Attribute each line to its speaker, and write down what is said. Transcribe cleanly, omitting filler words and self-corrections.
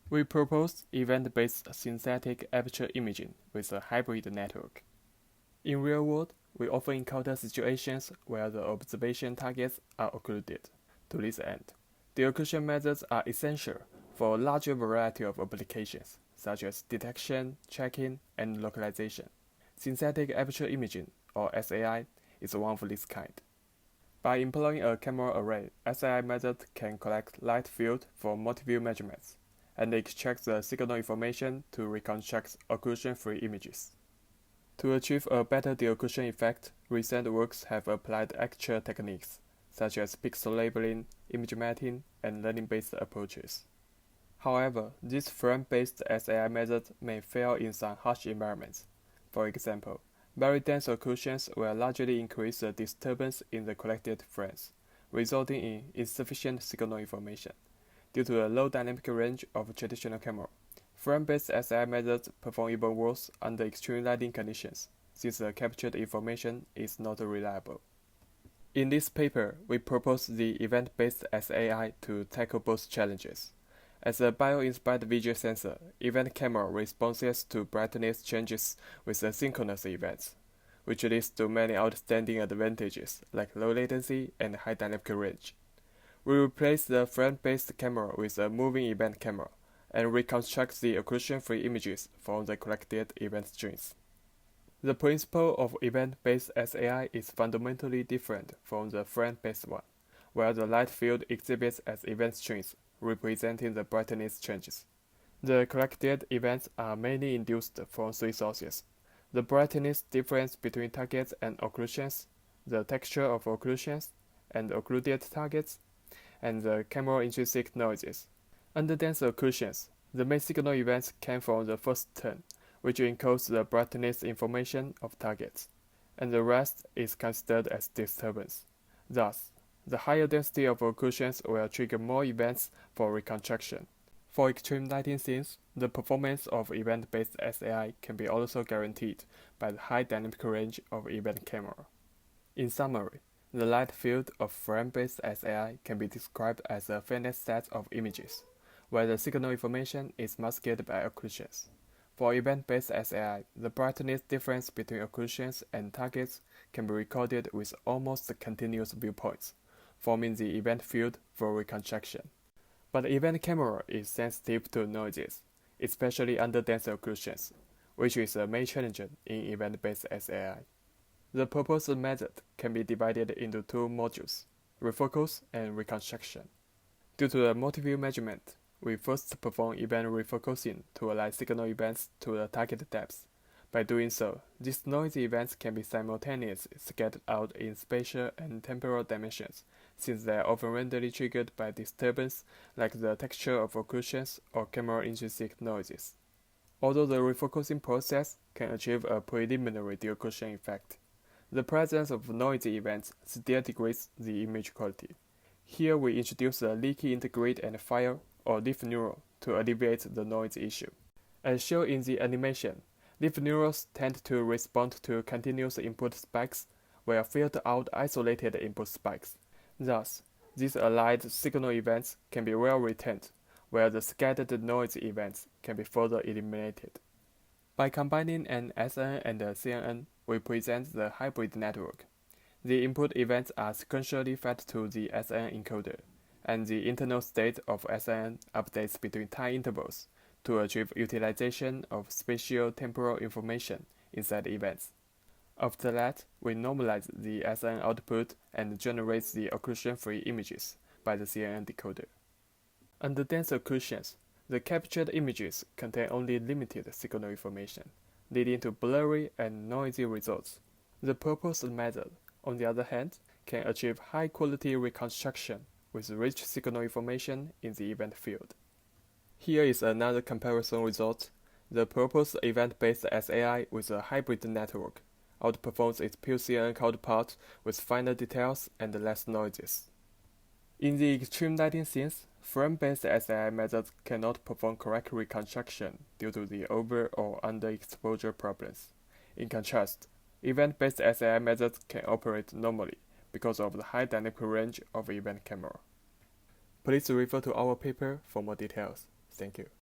Speaker 1: We propose event-based synthetic aperture imaging with a hybrid network. In real world, we often encounter situations where the observation targets are occluded. To this end, the occlusion methods are essential for a larger variety of applications, such as detection, tracking, and localization. Synthetic aperture imaging, or SAI, is one of this kind. By employing a camera array, SAI method can collect light field for multi-view measurements and extract the signal information to reconstruct occlusion-free images. To achieve a better deocclusion effect, recent works have applied actual techniques, such as pixel labeling, image matting, and learning-based approaches. However, this frame-based SAI method may fail in some harsh environments. For example, very dense occlusions will largely increase the disturbance in the collected frames, resulting in insufficient signal information. Due to the low dynamic range of traditional camera, frame-based SAI methods perform even worse under extreme lighting conditions, since the captured information is not reliable. In this paper, we propose the event-based SAI to tackle both challenges. As a bio-inspired visual sensor, event camera responds to brightness changes with asynchronous events, which leads to many outstanding advantages like low latency and high dynamic range. We replace the frame-based camera with a moving event camera and reconstruct the occlusion-free images from the collected event streams. The principle of event-based SAI is fundamentally different from the frame-based one, where the light field exhibits as event streams representing the brightness changes. The collected events are mainly induced from three sources: the brightness difference between targets and occlusions, the texture of occlusions and occluded targets, and the camera intrinsic noises. Under dense occlusions, the main signal events came from the first turn, which encodes the brightness information of targets, and the rest is considered as disturbance. Thus, the higher density of occlusions will trigger more events for reconstruction. For extreme lighting scenes, the performance of event-based SAI can be also guaranteed by the high dynamic range of event camera. In summary, the light field of frame-based SAI can be described as a finite set of images, where the signal information is masked by occlusions. For event-based SAI, the brightness difference between occlusions and targets can be recorded with almost continuous viewpoints, forming the event field for reconstruction. But the event camera is sensitive to noises, especially under dense occlusions, which is a main challenge in event-based SAI. The proposed method can be divided into two modules: refocus and reconstruction. Due to the multi-view measurement, we first perform event refocusing to align signal events to the target depth. By doing so, these noisy events can be simultaneously scattered out in spatial and temporal dimensions, since they are often randomly triggered by disturbance like the texture of occlusions or camera intrinsic noises. Although the refocusing process can achieve a preliminary deocclusion effect, the presence of noisy events still degrades the image quality. Here we introduce a leaky integrate and fire or leaf neural to alleviate the noise issue. As shown in the animation, leaf neurals tend to respond to continuous input spikes, while filter out isolated input spikes. Thus, these aligned signal events can be well retained, while the scattered noise events can be further eliminated. By combining an SNN and a CNN, we present the hybrid network. The input events are sequentially fed to the SNN encoder, and the internal state of SNN updates between time intervals to achieve utilization of spatio-temporal information inside events. After that, we normalize the SNN output and generate the occlusion-free images by the CNN decoder. Under dense occlusions, the captured images contain only limited signal information, leading to blurry and noisy results. The proposed method, on the other hand, can achieve high-quality reconstruction with rich signal information in the event field. Here is another comparison result. The proposed event-based SAI with a hybrid network outperforms its pure CNN counterpart with finer details and less noises. In the extreme lighting scenes, frame-based SAI methods cannot perform correct reconstruction due to the over- or underexposure problems. In contrast, event-based SAI methods can operate normally because of the high dynamic range of event camera. Please refer to our paper for more details. Thank you.